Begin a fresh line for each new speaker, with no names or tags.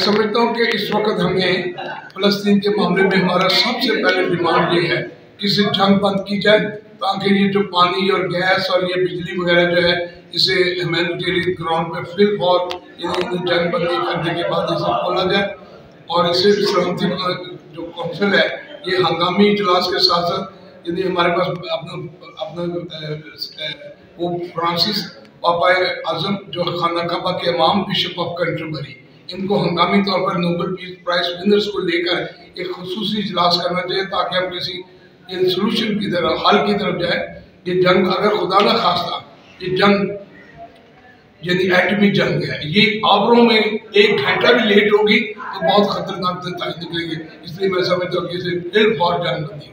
समझता हूँ कि इस वक्त हमें फ़लस्तीन के मामले में हमारा सबसे पहले डिमांड ये है कि इसे जंग बंद की जाए, ताकि ये जो पानी और गैस और ये बिजली वगैरह जो है इसे ह्यूमैनिटेरियन ग्राउंड पे फिल और जंग बंदी करने के बाद इसे खोला जाए और इसे सलामती जो कौंसिल है ये हंगामी इजलास के साथ साथ यदि हमारे पास अपना वो फ्रांसिस पापाए आजम जो खाना काबा के इमाम बिशप ऑफ कैंटरबरी, इनको हंगामी तौर पर नोबेल पीस प्राइज विनर्स को लेकर एक खुसूसी इजलास करना चाहिए ताकि हम किसी सोल्यूशन की तरफ, हल की तरफ जाए। ये जंग अगर खुदा न खास्ता ये जंग यानी एटमी जंग है, ये आबरों में 1 घंटा भी लेट होगी तो बहुत खतरनाक नतीजे निकलेंगे। इसलिए मैं समझता हूँ कि इसे फिल फॉर जंग बंदी